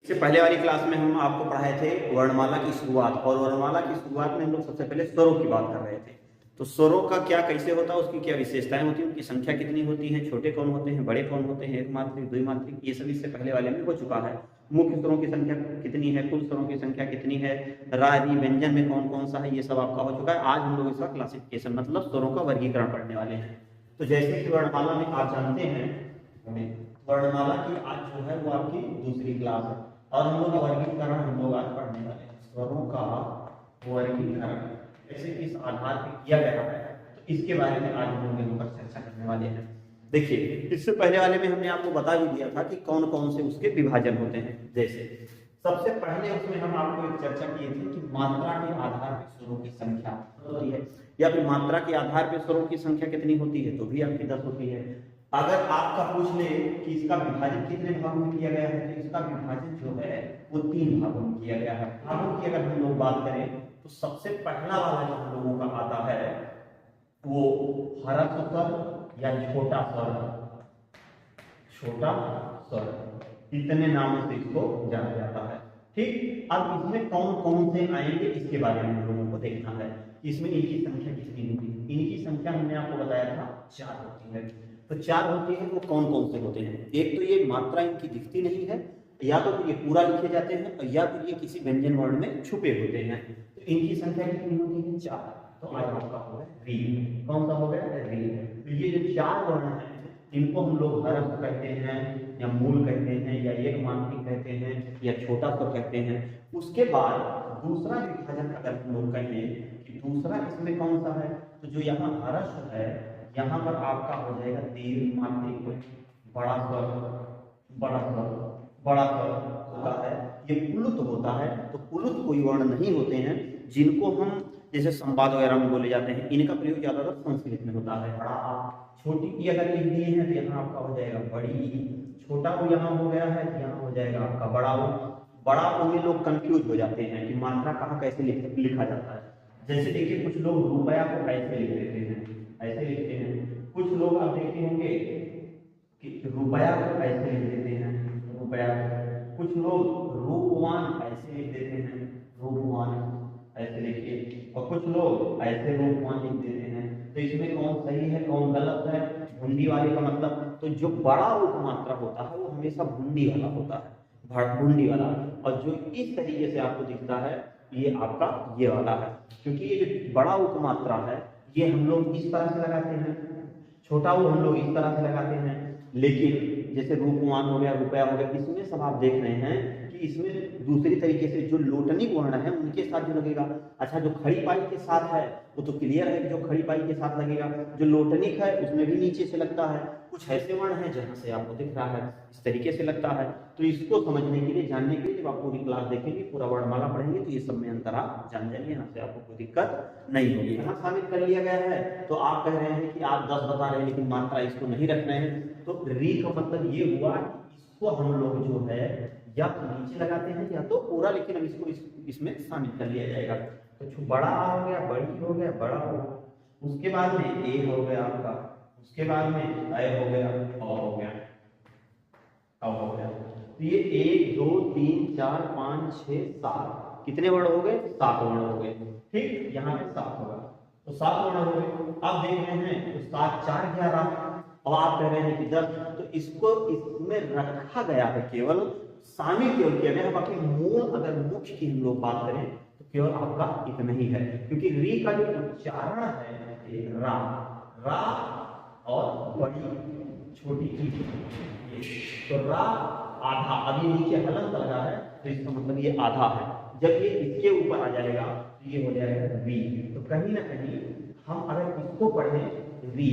इससे पहले वाली क्लास में हम आपको पढ़ाए थे वर्णमाला की शुरुआत, और वर्णमाला की शुरुआत में हम लोग सबसे पहले स्वरों की बात कर रहे थे। तो स्वरों का क्या कैसे होता है, उसकी क्या विशेषताएं होती हैं, उनकी संख्या कितनी होती है, छोटे कौन होते हैं, बड़े कौन होते हैं, एक मात्रिक द्विमात्रिक, ये सब इससे पहले वाले में हो चुका है। मुख्य स्वरों की संख्या कितनी है, कुल स्वरों की संख्या कितनी है, रा री व्यंजन में कौन कौन सा है, ये सब आपका हो चुका है। आज हम लोग इसका क्लासिफिकेशन मतलब स्वरों का वर्गीकरण पढ़ने वाले हैं। तो जैसे कि वर्णमाला में आप जानते हैं, वर्णमाला की आज जो है वो आपकी दूसरी क्लास है, और हम लोग का वर्गीकरण हम लोग आज पढ़ने वाले हैं। स्वरों का वर्गीकरण कैसे किस आधार पर किया गया है, तो इसके बारे में आज हम लोग यहाँ पर चर्चा करने वाले हैं। देखिए, इससे पहले वाले में हमने आपको बता भी दिया था कि कौन कौन से उसके विभाजन होते हैं। जैसे सबसे पहले उसमें हम आपको एक चर्चा किए थे कि मात्रा के आधार पर स्वरों की संख्या होती है, या फिर मात्रा के आधार पर स्वरों की संख्या कितनी होती है, तो भी आपकी 10 होती है। अगर आपका पूछ ले कि इसका विभाजन कितने भागों में किया गया है, तो इसका विभाजन जो है वो 3 भागों में किया गया है। भागों की अगर हम लोग बात करें तो सबसे पहला वाला जो हम लोगों का आता है वो ह्रस्व स्वर या छोटा स्वर, छोटा स्वर इतने नामों से इसको जाना जाता है। ठीक, अब इसमें कौन कौन से आएंगे इसके बारे में हम लोगों को देखना है। इसमें इनकी संख्या कितनी होती है, इनकी संख्या हमने आपको बताया था 4 होती है। तो 4 होती है, वो कौन कौन से होते हैं। एक तो ये मात्रा इनकी दिखती नहीं है, या तो ये पूरा लिखे जाते हैं, या फिर ये किसी व्यंजन वर्ण में छुपे होते हैं। तो इनकी संख्या कितनी होती है, 4। तो आज आपका हो गया री, कौन सा हो गया री। तो ये जो 4 वर्ण हैं इनको हम लोग ह्रस्व कहते हैं, या मूल कहते हैं, या एक मात्रिक कहते हैं, या छोटा स्वर कहते हैं। उसके बाद दूसरा विभाजन अगर हम लोग कहें कि दूसरा इसमें कौन सा है, तो जो यहाँ ह्रस्व है यहाँ पर आपका हो जाएगा दीर्घ मात्रिक, बड़ा स्वर, बड़ा स्वर, बड़ा स्वर होता है। ये पुलुत होता है। तो पुलुत कोई वर्ण नहीं होते हैं जिनको हम जैसे संवाद वगैरह में बोले जाते हैं, इनका प्रयोग ज्यादातर संस्कृत में होता है। बड़ा आ, छोटी ई अगर लिख दिए हैं तो यहाँ आपका हो जाएगा बड़ी ई, छोटा ओ यहाँ हो गया है तो यहाँ हो जाएगा आपका बड़ा ओ। बड़ा ओ में लोग कंफ्यूज हो जाते हैं कि मात्रा कहाँ कैसे लिखा जाता है। जैसे देखिए, कुछ लोग रुपया को ऐसे लिख देते हैं, ऐसे लिखते हैं। कुछ लोग आप देखते होंगे कि रुपया को ऐसे लिख देते हैं, रुपया। कुछ लोग रूपवान ऐसे लिख देते हैं, रूपवान ऐसे लिखिए, और कुछ लोग ऐसे रूपवान लिख देते हैं। तो इसमें कौन सही है कौन गलत है, भुंडी वाले का मतलब, तो जो बड़ा उपमात्रा होता है वो हमेशा भुंडी वाला होता है, भुंडी वाला। और जो इस तरीके से आपको दिखता है ये आपका ये वाला है, क्योंकि ये जो बड़ा उपमात्रा है ये हम लोग इस तरह से लगाते हैं, छोटा वो हम लोग इस तरह से लगाते हैं। लेकिन जैसे रूपवान हो गया, रुपया हो गया, इसमें सब आप देख रहे हैं कि इसमें दूसरी तरीके से जो लोटनिक वर्ण है उनके साथ जो लगेगा। अच्छा, जो खड़ी पाई के साथ है वो तो क्लियर है कि जो खड़ी पाई के साथ लगेगा। जो लोटनिक है उसमें भी नीचे से लगता है। कुछ ऐसे वर्ण है जहां से आपको दिख रहा है इस तरीके से लगता है। तो इसको समझने के लिए, जानने के लिए जब आप पूरी क्लास देखेंगे, पूरा वर्णमाला पढ़ेंगे, तो ये सब में अंतर आप जान जाएंगे, यहाँ से आपको कोई दिक्कत नहीं होगी। यहाँ शामिल कर लिया गया है। तो आप कह रहे हैं कि आप 10 बता रहे हैं लेकिन मात्रा इसको नहीं रख रहे हैं, तो री का मतलब ये हुआ कि इसको हम लोग जो है या तो नीचे लगाते हैं या तो पूरा, लेकिन अब इसको इसमें शामिल कर लिया जाएगा। तो बड़ा आ हो गया, बड़ी हो गया, बड़ा हो, उसके बाद में ए हो गया आपका, उसके बाद में ए हो गया, और हो गया, अब हो गया। तो ये 1 2 3 4 5 6 7 कितने वर्ण हो गए, 7 वर्ण हो गए। ठीक, यहाँ पे 7 होगा, तो 7 वर्ण हो गए। अब देख रहे हैं तो 7 4 11, और आप कह रहे हैं कि 10, तो इसको इसमें रखा गया है, केवल शामिल केवल किया गया है। बाकी मूल अगर मुख्य की हम लोग बात करें तो केवल आपका इतना ही है, क्योंकि री का जो उच्चारण है रा, रा और बड़ी छोटी की, तो रा आधा, अभी नीचे हलंत लगा है तो इसका मतलब ये आधा है। जब ये इसके ऊपर आ जाएगा तो ये हो जाएगा री। तो कहीं ना कहीं हम अगर इसको पढ़ें री,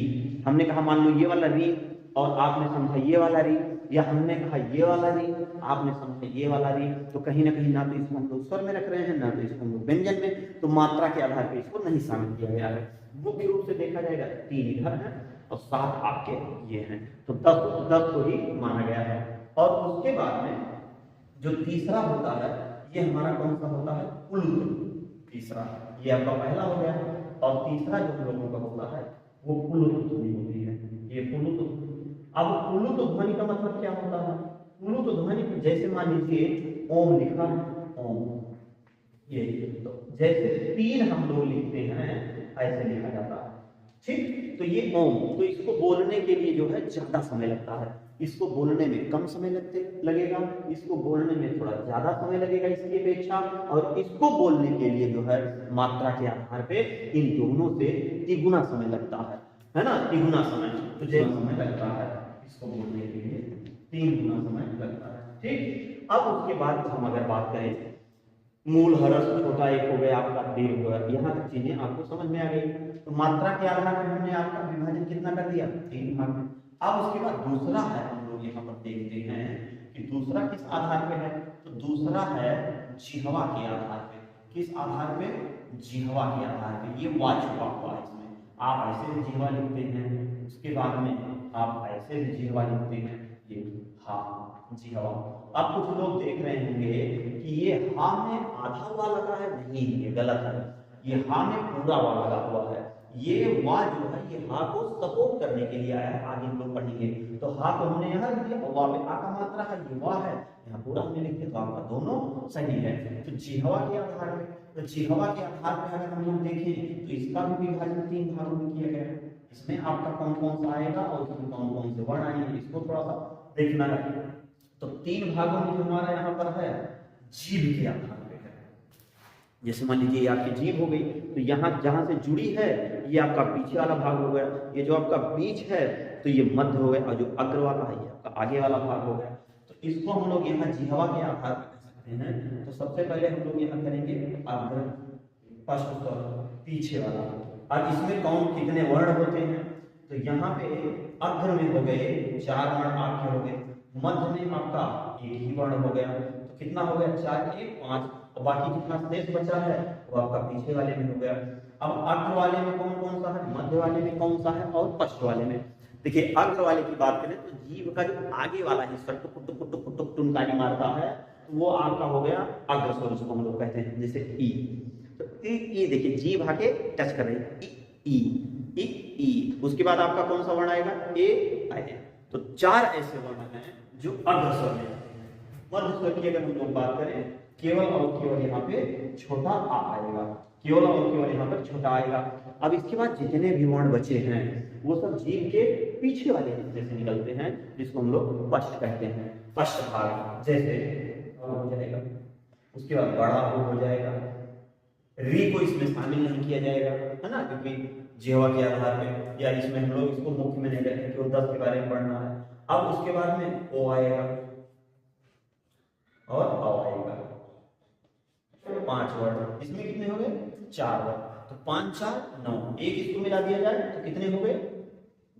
हमने कहा मान लो ये वाला री, और आपने समझा ये वाला री, या हमने कहा ये वाला री, आपने समझा ये वाला री, तो कहीं ना कहीं ना तो इसको हम लोग स्वर में रख रहे हैं, ना तो इसको हम लोग व्यंजन में। तो मात्रा के आधार पर इसको नहीं शामिल किया गया है। मुख्य रूप से देखा जाएगा 3 इधर है और 7 आपके ये हैं, तो 10 को ही माना गया है। और उसके बाद में जो तीसरा होता है ये हमारा कौन सा होता है, पुलुत। तीसरा ये आपका पहला हो गया, और तीसरा जो हम लोगों का होता है वो पुलुत ध्वनि होती है, ये पुलुत। अब पुलुत ध्वनि का मतलब क्या होता है, प्लुत ध्वनि, जैसे मान लीजिए ओम लिखा है, ओम, ये तो जैसे 3 हम लोग लिखते हैं ऐसे लिखा जाता है, ठीक। तो ये ओम, तो इसको बोलने के लिए जो है ज्यादा समय लगता है, इसको बोलने में कम समय लगेगा, इसको बोलने में थोड़ा ज्यादा समय लगेगा इसकी अपेक्षा, और इसको बोलने के लिए जो है मात्रा के आधार पे इन दोनों से तिगुना समय लगता है ना, तिगुना समय, तो जो समय लगता है इसको बोलने के लिए 3 गुना समय लगता है, ठीक। अब उसके बाद हम अगर बात करें मूल हरस छोटा एक हो गया, आपका दीर्घ हो गया, यहाँ तक चीजें आपको समझ में आ गई। तो मात्रा के आधार पर हमने आपका विभाजन कितना कर दिया, 3 भाग में। अब उसके बाद दूसरा है, हम लोग यहाँ पर देखते हैं कि दूसरा किस आधार पे है, तो दूसरा है जिह्वा के आधार पे। किस आधार पे, जिह्वा के आधार पे। ये वा छुपा हुआ है इसमें, आप ऐसे भी जिह्वा लिखते हैं, उसके बाद में आप ऐसे भी जिह्वा लिखते हैं, ये हा जिह्वा। अब कुछ लोग देख रहे होंगे कि ये हा में आधा हुआ लगा है, नहीं, ये गलत है, ये हा में पूरा हुआ लगा हुआ है। ये वा जो है ये हा को सपोर्ट करने के लिए आया है, आगे हम लोग पढ़ेंगे। तो हा को हमने यहाँ लिख दिया, वा में आ का मात्रा है, ये वा है, यहाँ पूरा हमने लिख दिया, तो आपका दोनों सही है। तो जिह्वा के आधार पे, तो जिह्वा के आधार पे अगर हम लोग देखें तो इसका भी विभाजन 3 भागों में किया गया है। इसमें आपका कौन कौन सा आएगा और इसमें कौन कौन से वर्ण आएंगे, इसको थोड़ा सा देखना है। तो 3 भागों में जो हमारा यहाँ पर है जीभ के आधार पे है। जैसे मान लीजिए आपकी जीभ हो गई, तो यहाँ जहां से जुड़ी है ये आपका पीछे वाला भाग हो गया, ये जो आपका बीच है तो ये मध्य हो गया, और जो अग्र वाला है ये आपका आगे वाला भाग हो गया। तो इसको हम लोग यहाँ जिह्वा के आधार पर कह सकते हैं। तो सबसे पहले हम लोग यहाँ करेंगे अग्र, पश्च, पीछे वाला। अब इसमें कौन कितने वर्ण होते हैं, तो यहाँ पे अग्र में हो गए 4 वर्ण आपके हो गए, मध्य में आपका 1 ही वर्ण हो गया, तो कितना हो गया 4 1 5, और बाकी जितना शेष बचा है वो आपका पीछे वाले में हो गया। अब अग्र वाले में कौन कौन सा है, मध्य वाले में कौन सा है, और पश्च वाले में। देखिए अग्र वाले की बात करें तो जीभ का जो आगे वाला हिस्सा टुक टुक टुक टुक टुनकानी मारता है, वो आपका हो गया अग्र स्वर, जिसको हम लोग कहते हैं, जैसे ई। तो ई देखिए जीभ आके टच कर रही है, ई ई ई। उसके बाद आपका कौन सा वर्ण आएगा, ए आए। तो 4 ऐसे वर्ण हैं जो अग्र स्वर में आते हैं। मध्य स्वर की अगर हम लोग बात करें, केवल और केवल यहाँ पे छोटा आ आएगा, केवल और केवल यहाँ पर छोटा आएगा। अब इसके बाद जितने भी वर्ण बचे हैं वो सब जीभ के पीछे वाले हिस्से से निकलते हैं, जिसको हम लोग पश्च कहते हैं, पश्च भाग। जैसे हो जाएगा, उसके बाद बड़ा हो जाएगा, री को इसमें शामिल नहीं किया जाएगा, है ना, क्योंकि जिह्वा के आधार पे, या इसमें हम लोग इसको मुख्य में नहीं रखेंगे, केवल 10 के बारे में पढ़ना है। अब उसके बाद में ओ आएगा और अ आएगा, 5 वर्ण। इसमें कितने हो गए, 4 वर्ण। तो 5 4 9, एक इसको मिला दिया जाए तो कितने हो गए,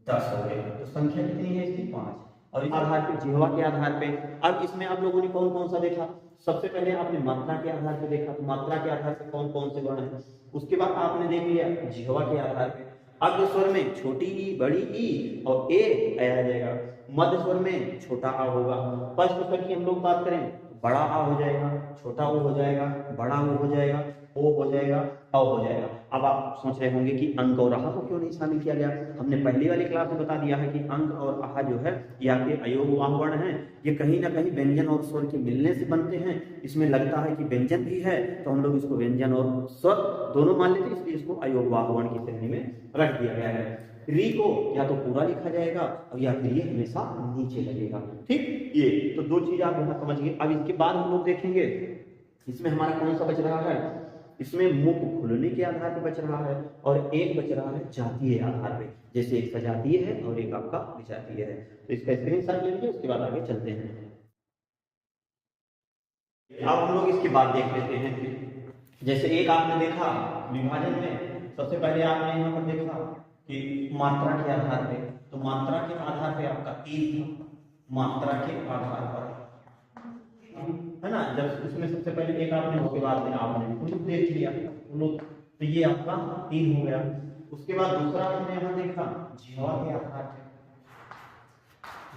10 हो गए। तो संख्या कितनी है इसकी, 5। और इस आधार पे, जिह्वा के आधार पे, अब इसमें आप लोगों ने कौन कौन सा देखा, सबसे पहले आपने मात्रा के आधार पे देखा, तो मात्रा के आधार पे कौन कौन से वर्ण है। उसके बाद आपने देख लिया जिह्वा के आधार पे, अग्र स्वर में छोटी ई, बड़ी ई और ए आ जाएगा, मध्य स्वर में छोटा आ होगा, पश्च स्वर की हम लोग बात करें बड़ा आ हो जाएगा, छोटा ओ हो जाएगा, बड़ा ओ हो जाएगा, ओ हो जाएगा, अ हो जाएगा। अब आप सोच रहे होंगे कि अंक और आहा को क्यों नहीं शामिल किया गया। हमने पहली वाली क्लास में बता दिया है कि अंक और आहा जो है ये आपके अयोगवाह वर्ण हैं, ये कहीं ना कहीं व्यंजन और स्वर के मिलने से बनते हैं। इसमें लगता है कि व्यंजन भी है, तो हम लोग इसको व्यंजन और स्वर दोनों मान लेते हैं, इसलिए इसको अयोगवाह वर्ण की श्रेणी में रख दिया गया है। री को या तो पूरा लिखा जाएगा और या फिर ये हमेशा नीचे लगेगा, ठीक। ये तो 2 चीज आप यहाँ समझ गए। अब इसके बाद हम लोग देखेंगे इसमें हमारा कौन सा बच रहा है, इसमें मुख खुलने के आधार पर बच रहा है, और एक बच रहा है जातीय आधार पे, जैसे एक सजातीय है और एक आपका विजातीय है। तो इसका स्क्रीनशॉट ले लीजिए, उसके बाद आगे चलते हैं। अब हम लोग इसके बाद देख लेते हैं, जैसे एक आपने देखा विभाजन में, सबसे पहले आपने यहाँ पर देखा कि मात्रा के आधार पे, तो मात्रा के आधार पे आपका तीन था, मात्रा के आधार पर, है ना। जब उसमें सबसे पहले एक आपने, उसके बाद में आपने कुछ देख लिया लोग, तो ये आपका 3 हो गया। उसके बाद दूसरा आपने यहाँ देखा जिह्वा के आधार पे,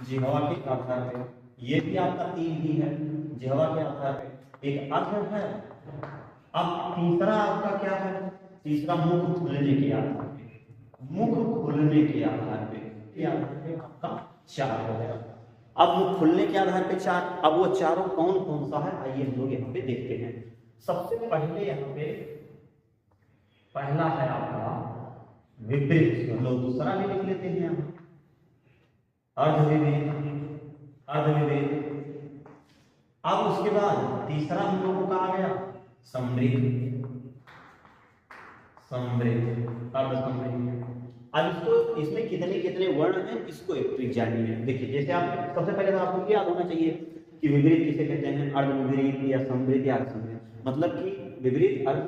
जिह्वा के आधार पे ये भी आपका 3 ही है, जिह्वा के आधार पे एक अग्र है। अब तीसरा आपका क्या है, तीसरा मुख खुलने के आधार पे, मुख खुलने के आधार पे आपका 4 हो गया। अब मुख खुलने के आधार पे 4, अब वो चारों कौन कौन सा है आइए हम लोग यहाँ पे देखते हैं। सबसे पहले यहाँ पे पहला है आपका विपरीत, हम लोग दूसरा भी लिख लेते हैं यहाँ, अर्धविपरीत, अर्धविपरीत। अब उसके बाद तीसरा हम लोगों का आ गया समृद्ध, समृद्ध, अर्धसमृद्ध। अब इसको, इसमें कितने कितने वर्ण हैं इसको एक ट्रिक जानिए। देखिए जैसे आप सबसे पहले तो आपको याद होना चाहिए कि विपरीत किसे कहते हैं, अर्धविपरीत या समृद्ध या अर्धसमृद्ध, मतलब कि विपरीत, अर्ध,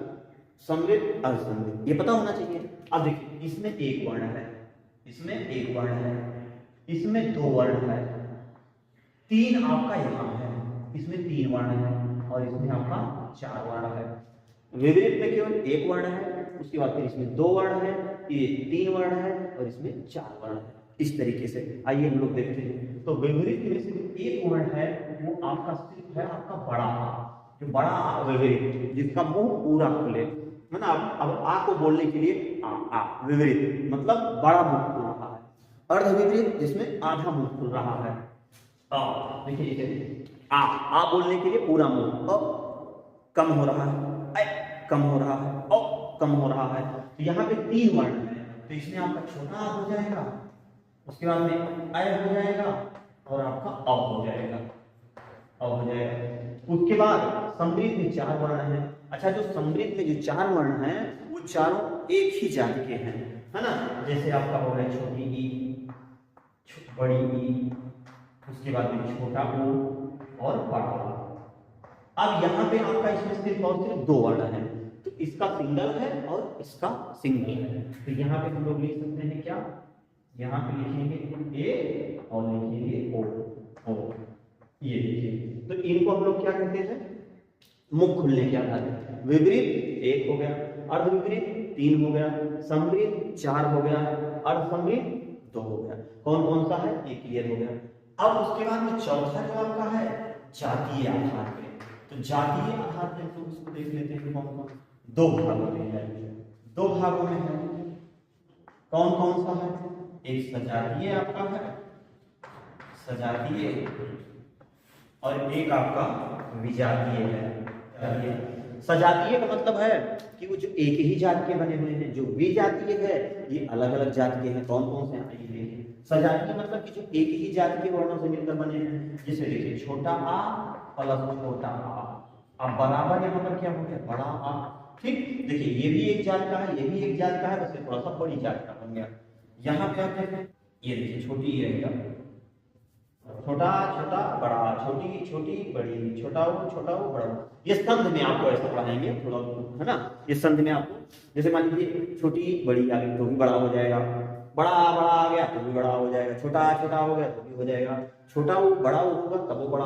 समृद्ध, अर्धसमृद्ध, ये पता होना चाहिए। अब देखिए इसमें एक वर्ण है, इसमें एक वर्ण है, इसमें दो वर्ण है, तीन आपका यहाँ है, इसमें तीन वर्ण है और इसमें आपका चार वर्ण है। विपरीत में केवल एक वर्ण है, उसके बाद फिर इसमें दो वर्ण है, ये तीन वर्ण है और इसमें चार वर्ण है। इस तरीके से आइए हम लोग देखते हैं। तो विपरीत में सिर्फ एक वर्ण है, वो आपका सिर्फ है आपका बड़ा आ, जो बड़ा आ विपरीत, जिसका मुंह पूरा खुले, है ना। अब आ को बोलने के लिए आ विपरीत मतलब बड़ा मुंह खुल रहा है। अर्ध विपरीत जिसमें आधा मुंह खुल रहा है। देखिए आ बोलने के लिए पूरा मुंह, कम हो रहा है, कम हो रहा है, कम हो रहा है। तो यहाँ पे तीन वर्ण है, तो इसमें आपका छोटा आ हो जाएगा, उसके बाद में अय हो जाएगा और आपका अ हो जाएगा, अ हो जाएगा। उसके बाद समृद्ध में चार वर्ण है। अच्छा, जो समृद्ध में जो चार वर्ण हैं वो चारों एक ही जाति के हैं, है ना। जैसे आपका हो गया छोटी ई, बड़ी ई, उसके बाद में छोटा ओ और बड़ा ओ। अब यहाँ पे आपका इसमें सिर्फ और सिर्फ दो वर्ण है, तो इसका सिंगल है और इसका सिंगल है। तो यहाँ पे हम लोग लिख सकते हैं क्या, यहाँ पे लिखेंगे ए और लिखेंगे ओ, ये लिखिए। तो इनको हम लोग क्या कहते हैं, मुख खुलने के आधार पर। विपरीत एक हो गया, अर्ध विपरीत तीन हो गया, समृद्ध चार हो गया, अर्ध समृद्ध दो हो गया। कौन कौन सा है ये क्लियर हो गया। अब उसके बाद में चौथा जो आपका है जातीय आधार पे, तो जातीय आधार पे हम उसको देख लेते हैं कौन कौन। दो भागों में है, दो भागों में है, कौन कौन सा है, एक सजातीय आपका है, सजातीय, और एक आपका विजातीय है। सजातीय का मतलब है कि वो जो एक ही जाति के बने हुए हैं, जो विजातीय है ये अलग अलग जाति के हैं। कौन कौन से हैं, सजातीय मतलब कि जो एक ही जाति के वर्णों से मिलकर बने हैं। जैसे देखिए छोटा आ प्लस छोटा आ, अब बराबर यहाँ पर क्या हो गया, बड़ा आ। ठीक, देखिए ये भी एक जात का है, ये भी एक जात का है, बस थोड़ा सा बड़ी जात का बन गया। यहाँ पे आप देखें, ये देखिए छोटी ही रहेगा, छोटा छोटा बड़ा, छोटी छोटी बड़ी, छोटा वो बड़ा। ये संध में आपको ऐसा पढ़ाएंगे थोड़ा, है ना। ये संध में आपको जैसे मान लीजिए छोटी बड़ी आ गई तो भी बड़ा हो जाएगा, बड़ा आ गया तो भी बड़ा हो जाएगा, छोटा छोटा हो गया तो भी हो जाएगा, छोटा वो बड़ा होगा तब वो बड़ा,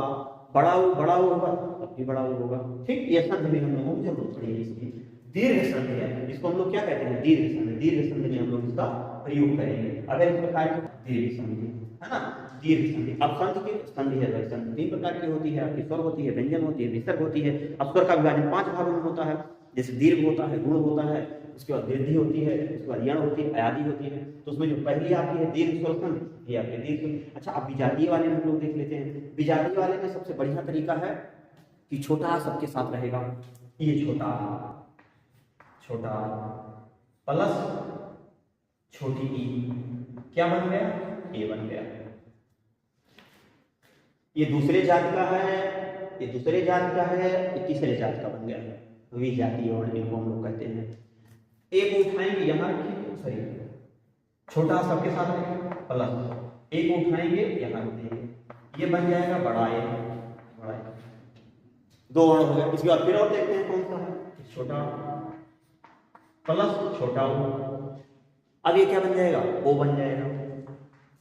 बड़ा होगा तब भी बड़ा होगा। ठीक, ये संध में हम लोगों को जरूरत पड़ेगी इसकी। दीर्घ संध है, इसको हम लोग क्या कहते हैं, दीर्घ संध। दीर्घ संध में हम लोग इसका प्रयोग करेंगे अगर इस प्रकार की दीर्घ संधि, है ना, दीर्घ संधि। अब संधि की संधि है भाई, संधि तीन प्रकार की होती है, आपकी स्वर होती है, व्यंजन होती है, विसर्ग होती है। अब स्वर का विभाजन पांच भागों में होता है, जैसे दीर्घ होता है, गुण होता है, उसके बाद वृद्धि होती है, उसके बाद यण होती है, अयादि होती है। तो उसमें जो पहली आती है दीर्घ स्वर संधि, ये आपके दीर्घ संधि। अच्छा, अब विजातीय वाले में हम लोग देख लेते हैं। विजातीय वाले में सबसे बढ़िया तरीका है कि छोटा सबके साथ रहेगा, ये छोटा छोटा प्लस छोटी ई, क्या बन गया, ए बन गया। ये दूसरे जाति का है, ये दूसरे जाति का है, ये तीसरे जाति का बन गया है, विजातीय वर्ण इनको हम लोग कहते हैं। एक उठाएंगे यहाँ रखेंगे, सही, छोटा सबके साथ रखेंगे प्लस एक उठाएंगे यहाँ रखेंगे, ये बन जाएगा बड़ा ए, बड़ा ए। दो वर्ण हो गए। इसके बाद फिर और देखते हैं कौन सा है, छोटा प्लस छोटा ओ। अब ये क्या बन जाएगा, ओ बन जाएगा,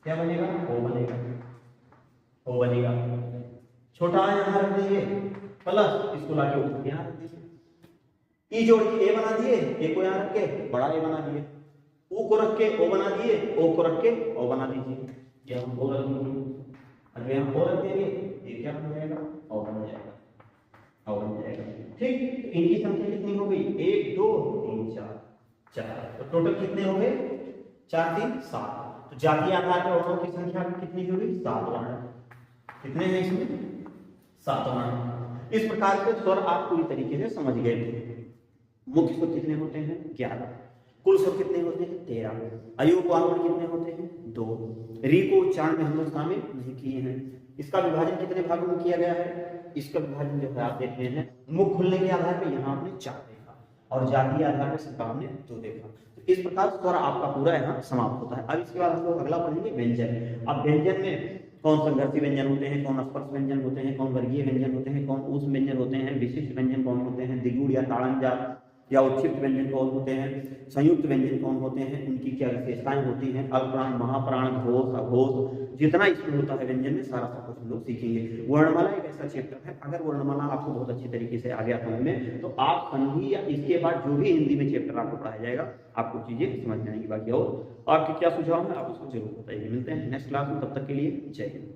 क्या बनेगा, ओ बनेगा, ओ बनेगा। छोटा यहाँ रख देंगे प्लस इसको लाके ऊपर यहाँ रख देंगे, ई जोड़ के ए बना दिए, ए को यहाँ रख के बड़ा ए बना दिए, ओ को रख के ओ बना दिए, ओ को रख के ओ बना दीजिए, ये हम ओ रख देंगे, अगर यहाँ ओ रख देंगे ये क्या बन जाएगा, ओ बन जाएगा, ओ बन जाएगा। ठीक, तो इनकी संख्या कितनी हो गई, 1 2 3 4 4, तो टोटल कितने हो गए, 4 3 7। तो जातीय आधार पर वर्णों की संख्या कितनी हो गई, 7 वर्ण। कितने हैं इसमें? 7 वर्ण। इस प्रकार से स्वर आप पूरी तरीके से समझ गए थे। मुख्य स्वर कितने होते हैं? 11। कुल स्वर कितने होते हैं? 13। अयोपान वर्ण कितने होते हैं? 2। री को उच्चारण में हम लोग शामिल नहीं किए हैं। इसका विभाजन कितने भागों में किया गया है? इसका विभाजन जो है आप देख रहे हैं, मुख खुलने के आधार पर यहाँ आपने 4 देखा और जातीय आधार पर सबका हमने 2 देखा। तो इस प्रकार स्वर आपका पूरा यहाँ समाप्त होता है। अब इसके बाद हम लोग अगला पढ़ेंगे व्यंजन। अब व्यंजन में कौन संघर्षी व्यंजन होते हैं, कौन स्पर्श व्यंजन होते हैं, कौन वर्गीय व्यंजन होते हैं, कौन ऊष्म व्यंजन होते हैं, विशिष्ट व्यंजन कौन होते हैं, द्विगुण या ताड़नजात या उत्क्षिप्त व्यंजन कौन होते हैं, संयुक्त व्यंजन कौन होते हैं, उनकी क्या विशेषताएं होती हैं, अल्पप्राण, महाप्राण, घोष, अघोष, जितना इसमें होता है व्यंजन में सारा सब कुछ हम लोग सीखेंगे। वर्णमाला एक ऐसा चैप्टर है, अगर वर्णमाला आपको बहुत अच्छी तरीके से आ गया समझ में, तो आप संधि या इसके बाद जो भी हिंदी में चैप्टर आपको पढ़ाया जाएगा आपको चीजें समझ में आएंगी। बाकी और आपके क्या सुझाव है आप उसको जरूर बताइए। मिलते हैं नेक्स्ट क्लास में, तब तक के लिए जय हिंद।